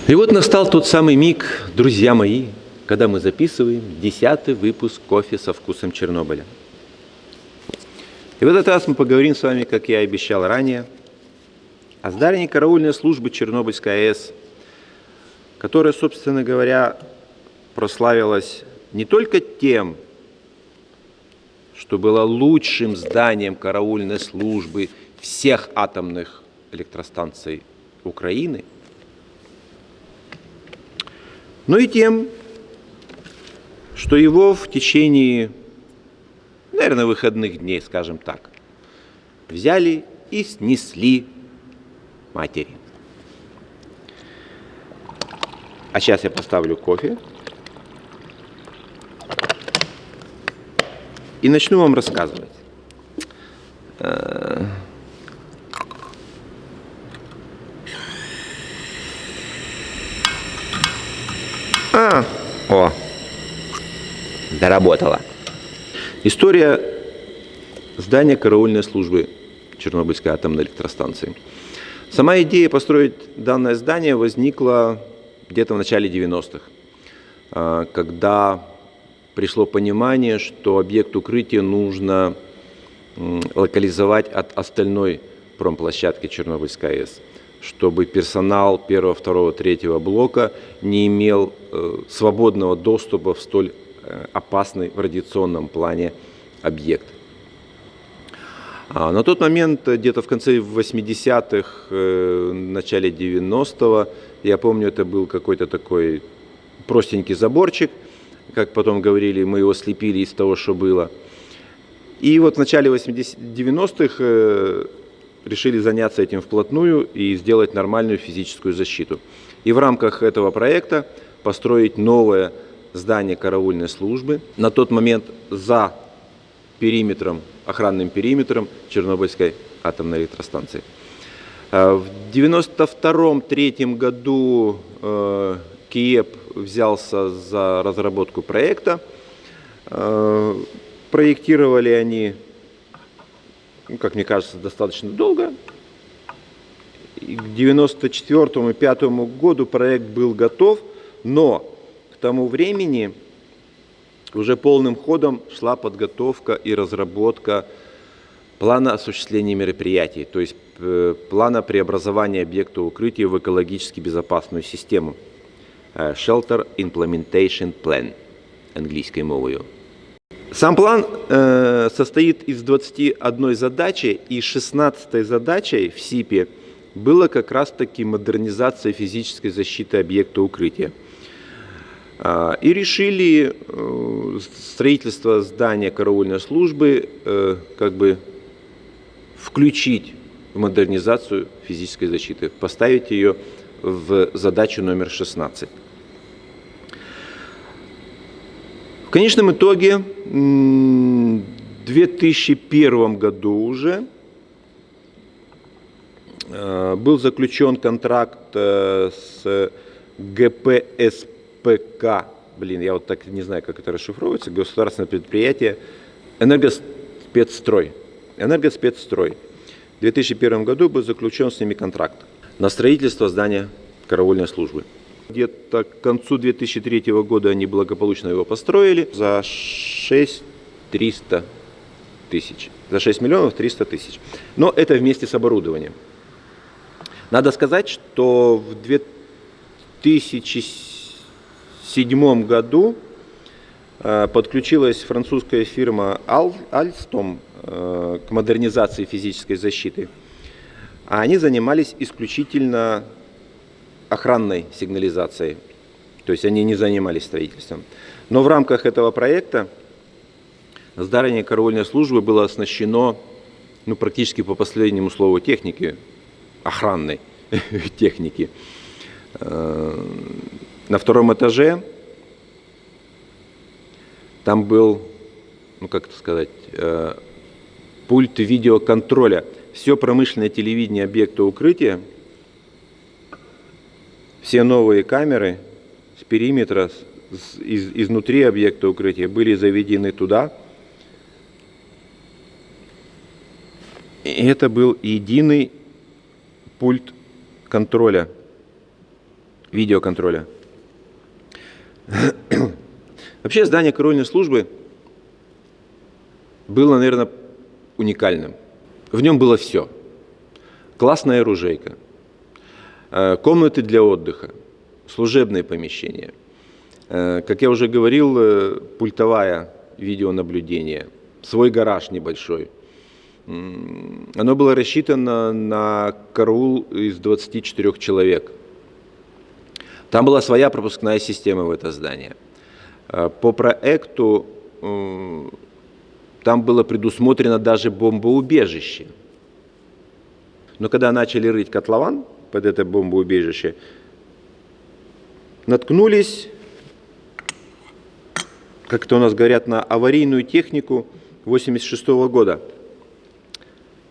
И вот настал тот самый миг, друзья мои, когда мы записываем 10-й выпуск «Кофе со вкусом Чернобыля». И в этот раз мы поговорим с вами, как я и обещал ранее, о здании караульной службы Чернобыльской АЭС, которая, собственно говоря, прославилась не только тем, что было лучшим зданием караульной службы всех атомных электростанций Украины, но и тем, что его в течение, наверное, выходных дней, скажем так, взяли и снесли матери. А сейчас я поставлю кофе и начну вам рассказывать. Доработала. История здания караульной службы Чернобыльской атомной электростанции. Сама идея построить данное здание возникла где-то в начале 90-х, когда пришло понимание, что объект укрытия нужно локализовать от остальной промплощадки Чернобыльской АЭС, чтобы персонал 1, 2, 3 блока не имел свободного доступа в столь опасный в радиационном плане объект. На тот момент, где-то в конце 80-х, начале 90-го, я помню, это был какой-то такой простенький заборчик, как потом говорили, мы его слепили из того, что было. И вот в начале 90-х решили заняться этим вплотную и сделать нормальную физическую защиту. И в рамках этого проекта построить новое здание караульной службы, на тот момент за периметром, охранным периметром Чернобыльской атомной электростанции. В 92-93 году КИЭП взялся за разработку проекта. Проектировали они, как мне кажется, достаточно долго. И к 94-му и 95-му году проект был готов, но к тому времени уже полным ходом шла подготовка и разработка плана осуществления мероприятий, то есть плана преобразования объекта укрытия в экологически безопасную систему. Shelter Implementation Plan, английской мовою. Сам план состоит из 21 задачи, и 16-й задачей в СИПе было как раз-таки модернизация физической защиты объекта укрытия. И решили строительство здания караульной службы как бы включить в модернизацию физической защиты, поставить ее в задачу номер 16. В конечном итоге в 2001 году уже был заключен контракт с ГПСПК, я вот так не знаю, как это расшифровывается, государственное предприятие Энергоспецстрой. В 2001 году был заключен с ними контракт на строительство здания караульной службы. Где-то к концу 2003 года они благополучно его построили за 6 миллионов 300 тысяч. Но это вместе с оборудованием. Надо сказать, что в 2007 году подключилась французская фирма Alstom к модернизации физической защиты. А они занимались исключительно охранной сигнализацией. То есть они не занимались строительством. Но в рамках этого проекта здание караульной службы было оснащено практически по последнему слову техники, охранной техники. На втором этаже там был, пульт видеоконтроля. Все промышленное телевидение объекта укрытия, все новые камеры с периметра, изнутри объекта укрытия были заведены туда. И это был единый пульт контроля видеоконтроля. Вообще здание караульной службы было, наверное, уникальным. В нем было все. Классная оружейка, комнаты для отдыха, служебные помещения. Как я уже говорил, пультовая видеонаблюдение, свой гараж небольшой. Оно было рассчитано на караул из 24 человек. Там была своя пропускная система в это здание. По проекту там было предусмотрено даже бомбоубежище. Но когда начали рыть котлован под это бомбоубежище, наткнулись, как это у нас говорят, на аварийную технику 1986 года.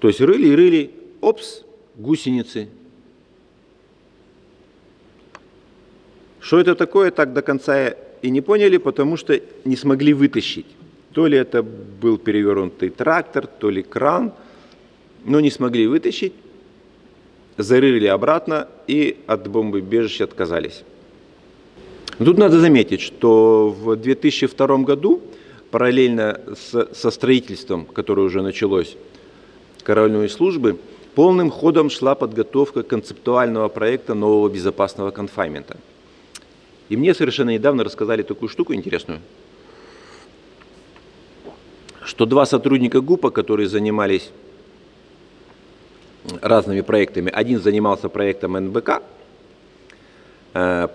То есть рыли и рыли, опс, гусеницы. Что это такое, так до конца и не поняли, потому что не смогли вытащить. То ли это был перевернутый трактор, то ли кран, но не смогли вытащить, зарыли обратно и от бомбоубежища отказались. Но тут надо заметить, что в 2002 году, параллельно со строительством, которое уже началось, караульной службы, полным ходом шла подготовка концептуального проекта нового безопасного конфайнмента. И мне совершенно недавно рассказали такую штуку интересную, что два сотрудника ГУПа, которые занимались разными проектами, один занимался проектом НБК,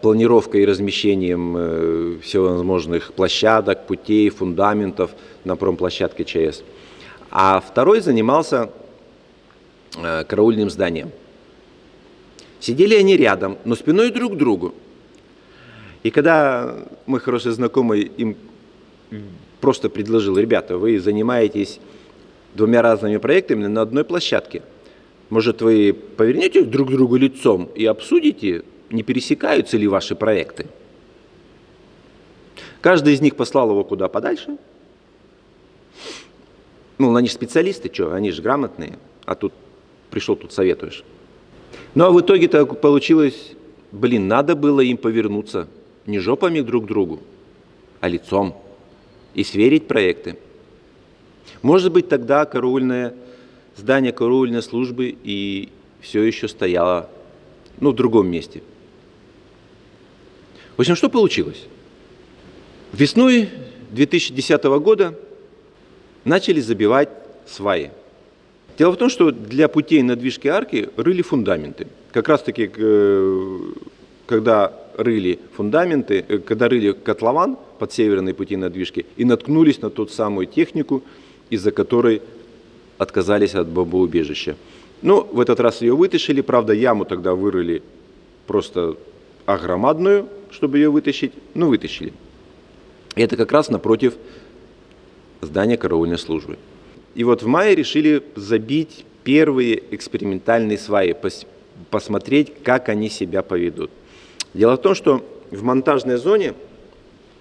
планировкой и размещением всевозможных площадок, путей, фундаментов на промплощадке ЧАЭС, а второй занимался караульным зданием. Сидели они рядом, но спиной друг к другу. И когда мой хороший знакомый им просто предложил: ребята, вы занимаетесь двумя разными проектами на одной площадке, может, вы повернете друг к другу лицом и обсудите, не пересекаются ли ваши проекты? Каждый из них послал его куда подальше. Ну, они же специалисты, что, они же грамотные, а тут пришел, тут советуешь. Ну, а в итоге так получилось, надо было им повернуться не жопами друг к другу, а лицом и сверить проекты. Может быть, тогда здание караульной службы и все еще стояло, в другом месте. В общем, что получилось? Весной 2010 года начали забивать сваи. Дело в том, что для путей надвижки арки рыли фундаменты. Как раз таки, когда рыли фундаменты, когда рыли котлован под северной пути надвижки и наткнулись на ту самую технику, из-за которой отказались от бомбоубежища. В этот раз ее вытащили, правда, яму тогда вырыли просто огромадную, чтобы ее вытащить, вытащили. И это как раз напротив здания караульной службы. И вот в мае решили забить первые экспериментальные сваи, посмотреть, как они себя поведут. Дело в том, что в монтажной зоне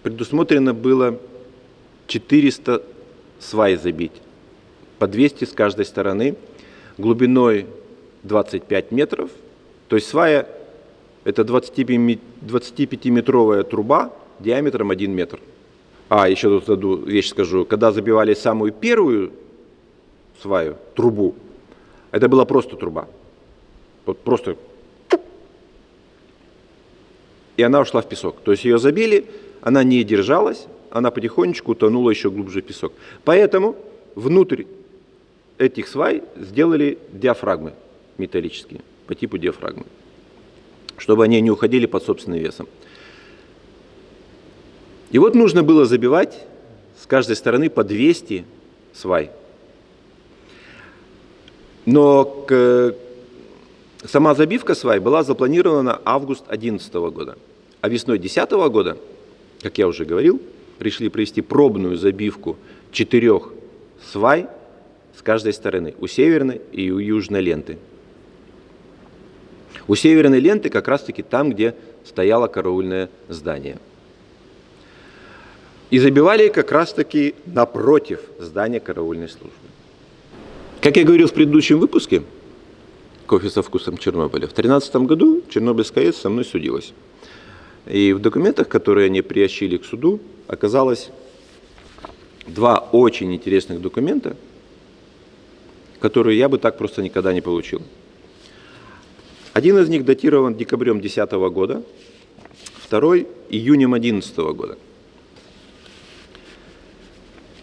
предусмотрено было 400 свай забить, по 200 с каждой стороны, глубиной 25 метров. То есть свая – это 25-метровая труба диаметром 1 метр. Еще тут одну вещь скажу. Когда забивали самую первую сваю, трубу, это была просто труба. Вот просто. И она ушла в песок. То есть ее забили, она не держалась, она потихонечку утонула еще глубже в песок. Поэтому внутрь этих свай сделали диафрагмы металлические, по типу диафрагмы, чтобы они не уходили под собственным весом. И вот нужно было забивать с каждой стороны по 200 свай. Но сама забивка свай была запланирована на август 2011 года. А весной 2010 года, как я уже говорил, решили провести пробную забивку 4 свай с каждой стороны, у северной и у южной ленты. У северной ленты как раз-таки там, где стояло караульное здание. И забивали как раз-таки напротив здания караульной службы. Как я говорил в предыдущем выпуске «Кофе со вкусом Чернобыля», в 2013 году Чернобыльская АЭС со мной судилась. И в документах, которые они приобщили к суду, оказалось два очень интересных документа, которые я бы так просто никогда не получил. Один из них датирован декабрем 2010 года, второй – июнем 2011 года.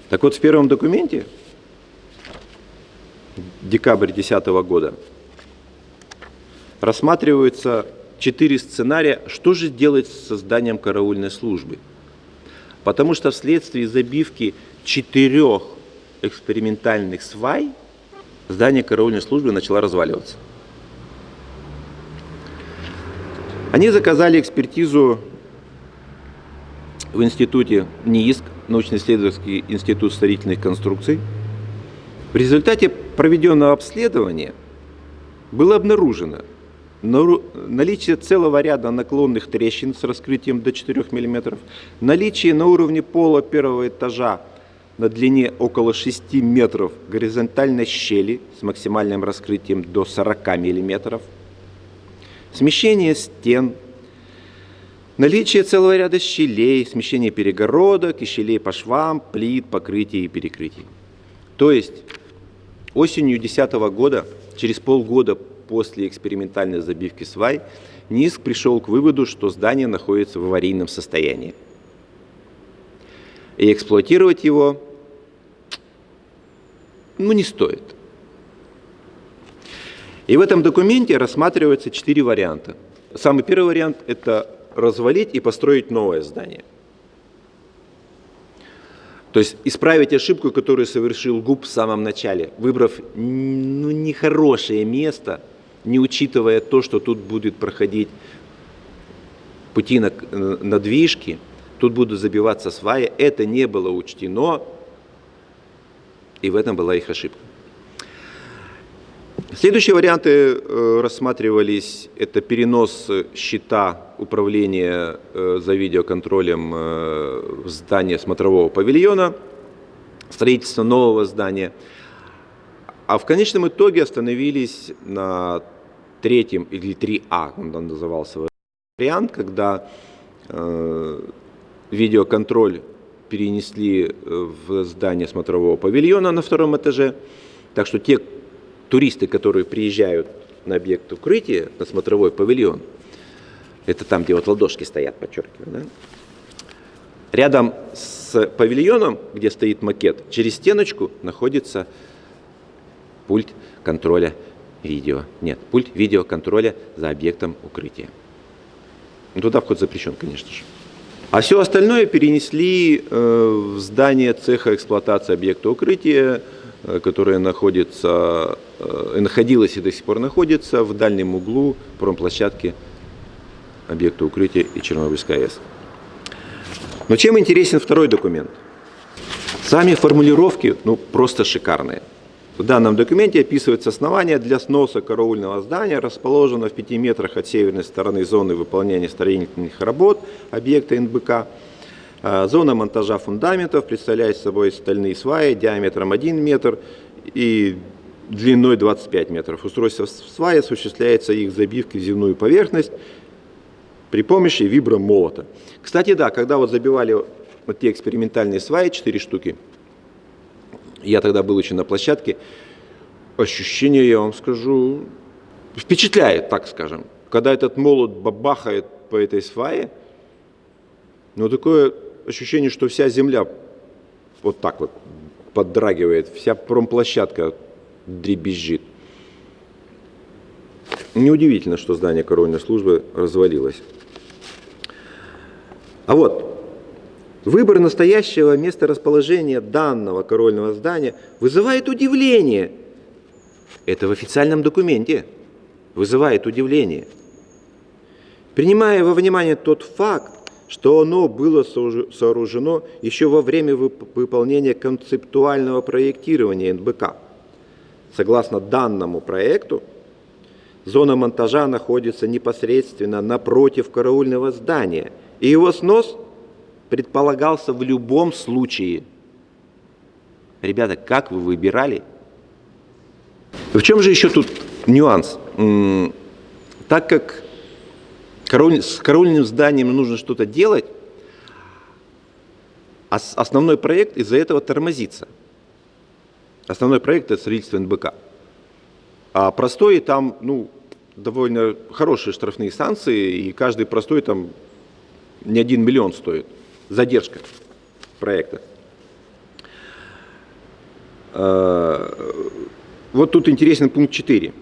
Так вот, в первом документе, декабрь 2010 года, рассматриваются 4 сценария, что же делать с созданием караульной службы. Потому что вследствие забивки 4 экспериментальных свай здание караульной службы начало разваливаться. Они заказали экспертизу в институте НИИСК, научно-исследовательский институт строительных конструкций. В результате проведенного обследования было обнаружено наличие целого ряда наклонных трещин с раскрытием до 4 мм, наличие на уровне пола первого этажа на длине около 6 метров горизонтальной щели с максимальным раскрытием до 40 мм, смещение стен, наличие целого ряда щелей, смещение перегородок и щелей по швам, плит, покрытий и перекрытий. То есть осенью 2010 года, через полгода после экспериментальной забивки свай, НИИСК пришел к выводу, что здание находится в аварийном состоянии. И эксплуатировать его не стоит. И в этом документе рассматриваются 4 варианта. Самый первый вариант – это развалить и построить новое здание. То есть исправить ошибку, которую совершил ГУП в самом начале, выбрав нехорошее место, не учитывая то, что тут будет проходить пути надвижки, тут будут забиваться сваи. Это не было учтено, и в этом была их ошибка. Следующие варианты рассматривались. Это перенос щита управления за видеоконтролем в здание смотрового павильона, строительство нового здания. А в конечном итоге остановились на 3-м или 3А, он назывался вариант, когда видеоконтроль перенесли в здание смотрового павильона на 2-м этаже. Так что те туристы, которые приезжают на объект укрытия, на смотровой павильон, это там, где вот ладошки стоят, подчеркиваю, да? Рядом с павильоном, где стоит макет, через стеночку находится пульт контроля видео. Нет, пульт видеоконтроля за объектом укрытия. Туда вход запрещен, конечно же. А все остальное перенесли в здание цеха эксплуатации объекта укрытия, которое находилось и до сих пор находится в дальнем углу промплощадки объекта укрытия и Чернобыльской АЭС. Но чем интересен второй документ? Сами формулировки просто шикарные. В данном документе описывается основание для сноса караульного здания, расположенного в 5 метрах от северной стороны зоны выполнения строительных работ объекта НБК. Зона монтажа фундаментов представляет собой стальные сваи диаметром 1 метр и длиной 25 метров. Устройство сваи осуществляется их забивкой в земную поверхность при помощи вибромолота. Кстати, да, когда вот забивали вот те экспериментальные сваи, 4 штуки, я тогда был еще на площадке, ощущение, я вам скажу, впечатляет, так скажем. Когда этот молот бабахает по этой свае, такое ощущение, что вся земля вот так вот поддрагивает, вся промплощадка дребезжит. Неудивительно, что здание караульной службы развалилось. А вот, выбор настоящего месторасположения данного караульного здания вызывает удивление. Это в официальном документе. Вызывает удивление. Принимая во внимание тот факт, что оно было сооружено еще во время выполнения концептуального проектирования НБК. Согласно данному проекту, зона монтажа находится непосредственно напротив караульного здания, и его снос предполагался в любом случае. Ребята, как вы выбирали? В чем же еще тут нюанс? Так как С караульным зданием нужно что-то делать, а основной проект из-за этого тормозится. Основной проект – это строительство НБК. А простой там, довольно хорошие штрафные санкции, и каждый простой там не 1 миллион стоит. Задержка проекта. Вот тут интересен пункт 4.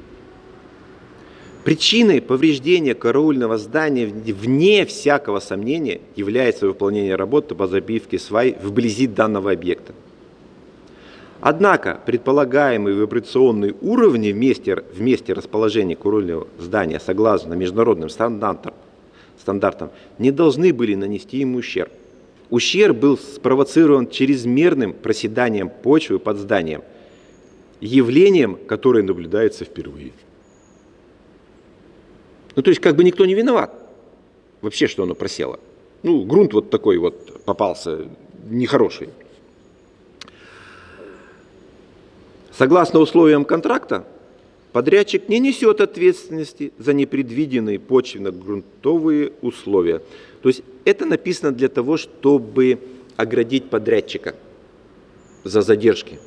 Причиной повреждения караульного здания, вне всякого сомнения, является выполнение работы по забивке свай вблизи данного объекта. Однако предполагаемые вибрационные уровни в месте расположения караульного здания согласно международным стандартам не должны были нанести ему ущерб. Ущерб был спровоцирован чрезмерным проседанием почвы под зданием, явлением, которое наблюдается впервые. То есть как бы никто не виноват вообще, что оно просело. Грунт вот такой вот попался, нехороший. Согласно условиям контракта, подрядчик не несет ответственности за непредвиденные почвенно-грунтовые условия. То есть это написано для того, чтобы оградить подрядчика за задержки.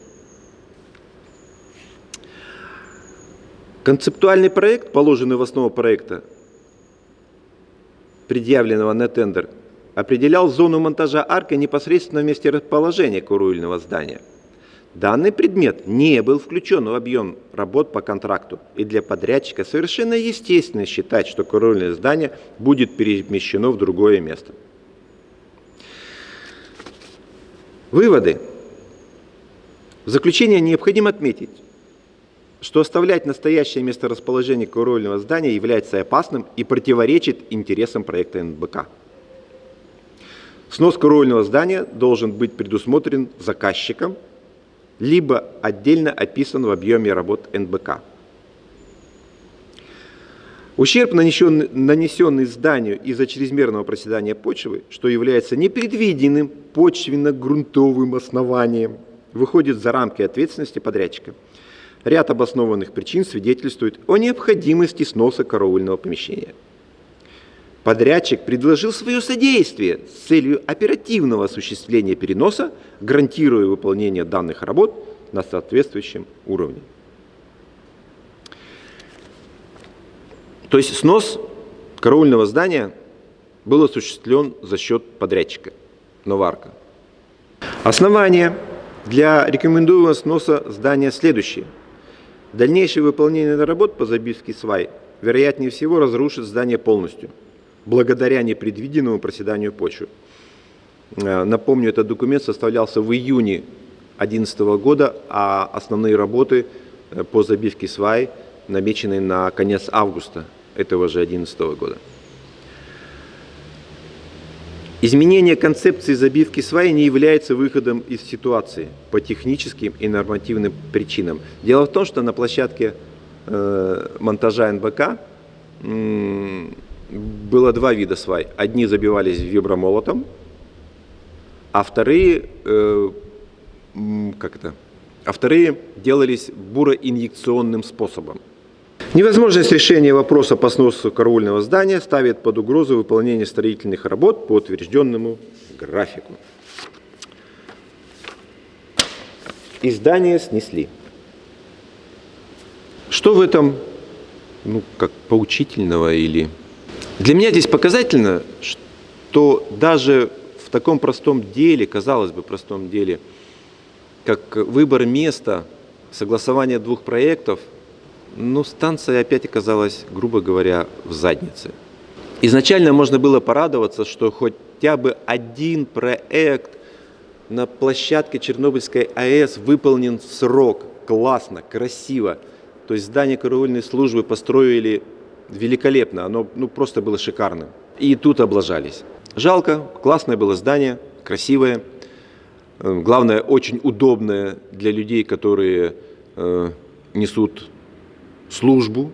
Концептуальный проект, положенный в основу проекта, предъявленного на тендер, определял зону монтажа арки непосредственно в месте расположения караульного здания. Данный предмет не был включен в объем работ по контракту, и для подрядчика совершенно естественно считать, что караульное здание будет перемещено в другое место. Выводы. В заключение необходимо отметить, что оставлять настоящее месторасположение караульного здания является опасным и противоречит интересам проекта НБК. Снос караульного здания должен быть предусмотрен заказчиком, либо отдельно описан в объеме работ НБК. Ущерб, нанесенный зданию из-за чрезмерного проседания почвы, что является непредвиденным почвенно-грунтовым основанием, выходит за рамки ответственности подрядчика. Ряд обоснованных причин свидетельствует о необходимости сноса караульного помещения. Подрядчик предложил свое содействие с целью оперативного осуществления переноса, гарантируя выполнение данных работ на соответствующем уровне. То есть снос караульного здания был осуществлен за счет подрядчика Новарка. Основания для рекомендуемого сноса здания следующие. Дальнейшее выполнение работ по забивке свай, вероятнее всего, разрушит здание полностью, благодаря непредвиденному проседанию почвы. Напомню, этот документ составлялся в июне 2011 года, а основные работы по забивке свай намечены на конец августа этого же 2011 года. Изменение концепции забивки свай не является выходом из ситуации по техническим и нормативным причинам. Дело в том, что на площадке монтажа НБК было два вида свай. Одни забивались вибромолотом, а вторые делались буроинъекционным способом. Невозможность решения вопроса по сносу караульного здания ставит под угрозу выполнение строительных работ по утвержденному графику. И здание снесли. Что в этом, как поучительного или... Для меня здесь показательно, что даже в таком простом деле, казалось бы, простом деле, как выбор места, согласование двух проектов, станция опять оказалась, грубо говоря, в заднице. Изначально можно было порадоваться, что хотя бы один проект на площадке Чернобыльской АЭС выполнен в срок, классно, красиво. То есть здание караульной службы построили великолепно, оно просто было шикарным. И тут облажались. Жалко, классное было здание, красивое. Главное, очень удобное для людей, которые несут службу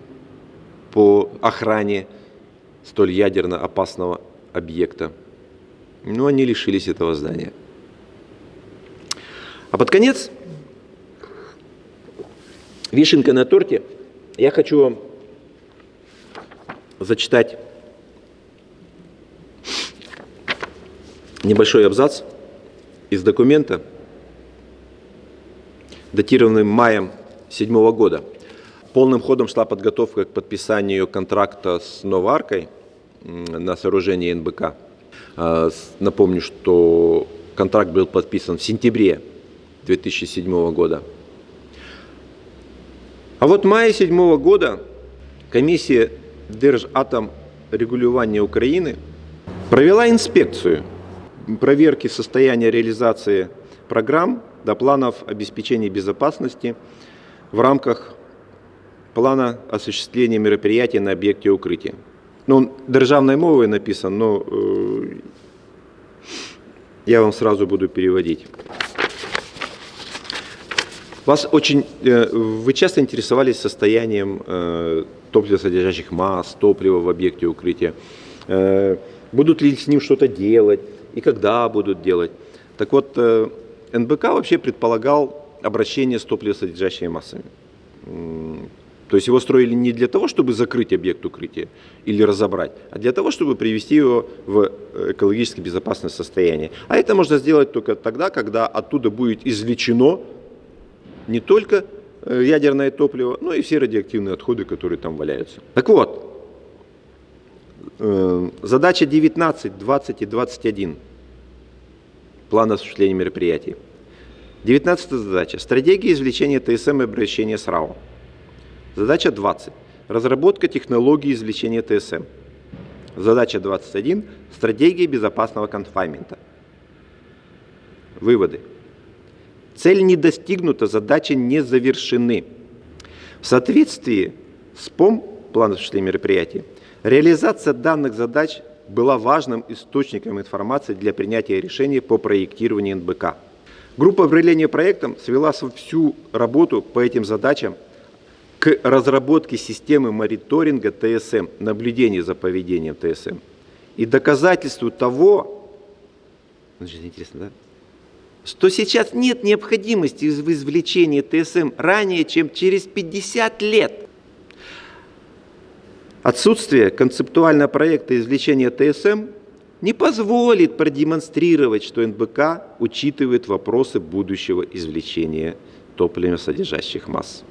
по охране столь ядерно опасного объекта. Но они лишились этого здания. А под конец, вишенка на торте, я хочу вам зачитать небольшой абзац из документа, датированный маем 2007 года. Полным ходом шла подготовка к подписанию контракта с Новоаркой на сооружение НБК. Напомню, что контракт был подписан в сентябре 2007 года. А вот в мае 2007 года комиссия Держатомрегулювання Украины провела инспекцию проверки состояния реализации программ до планов обеспечения безопасности в рамках плана осуществления мероприятий на объекте укрытия. Ну, он державной мовой написан, но я вам сразу буду переводить. Вы часто интересовались состоянием топливосодержащих масс, топлива в объекте укрытия. Будут ли с ним что-то делать и когда будут делать. Так вот, НБК вообще предполагал обращение с топливосодержащими массами. То есть его строили не для того, чтобы закрыть объект укрытия или разобрать, а для того, чтобы привести его в экологически безопасное состояние. А это можно сделать только тогда, когда оттуда будет извлечено не только ядерное топливо, но и все радиоактивные отходы, которые там валяются. Так вот, задача 19, 20 и 21 плана осуществления мероприятий. 19 задача. Стратегия извлечения ТСМ и обращения с РАО. Задача 20. Разработка технологии извлечения ТСМ. Задача 21. Стратегия безопасного конфайнмента. Выводы. Цель не достигнута, задачи не завершены. В соответствии с ПОМ, план осуществления мероприятий, реализация данных задач была важным источником информации для принятия решений по проектированию НБК. Группа управления проектом свела всю работу по этим задачам к разработке системы мониторинга ТСМ, наблюдения за поведением ТСМ. И доказательству того, интересно, да? Что сейчас нет необходимости в извлечении ТСМ ранее, чем через 50 лет. Отсутствие концептуального проекта извлечения ТСМ не позволит продемонстрировать, что НБК учитывает вопросы будущего извлечения топливосодержащих масс.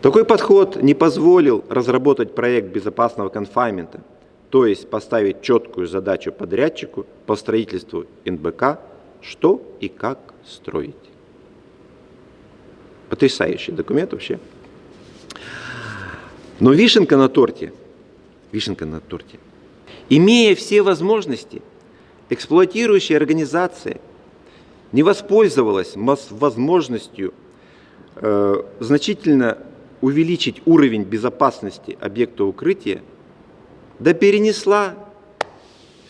Такой подход не позволил разработать проект безопасного конфайнмента, то есть поставить четкую задачу подрядчику по строительству НБК, что и как строить. Потрясающий документ вообще. Но вишенка на торте, имея все возможности, эксплуатирующая организация не воспользовалась возможностью значительно увеличить уровень безопасности объекта укрытия, да перенесла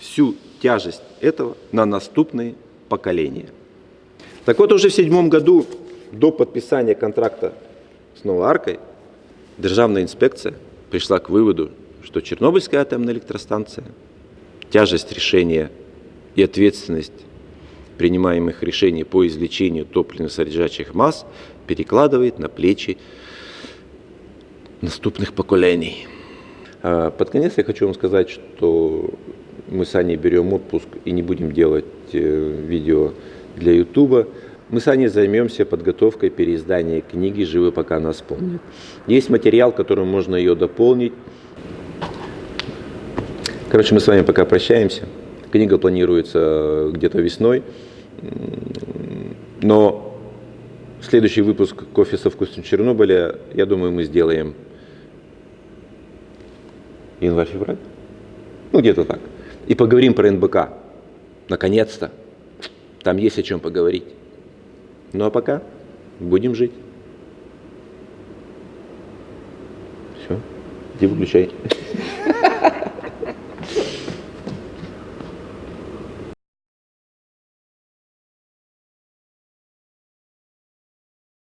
всю тяжесть этого на наступные поколения. Так вот, уже в 2007 году, до подписания контракта с Новоаркой, Державная инспекция пришла к выводу, что Чернобыльская атомная электростанция, тяжесть решения и ответственность принимаемых решений по извлечению топливно-содержащих масс перекладывает на плечи наступных поколений. Под конец я хочу вам сказать, что мы с Аней берем отпуск и не будем делать видео для Ютуба. Мы с Аней займемся подготовкой переиздания книги «Живы, пока нас помнят». Есть материал, которым можно ее дополнить. Короче, мы с вами пока прощаемся. Книга планируется где-то весной. Но следующий выпуск «Кофе со вкусом Чернобыля», я думаю, мы сделаем январь-февраль. Ну, где-то так. И поговорим про НБК. Наконец-то. Там есть о чем поговорить. Ну а пока будем жить. Все, иди выключай.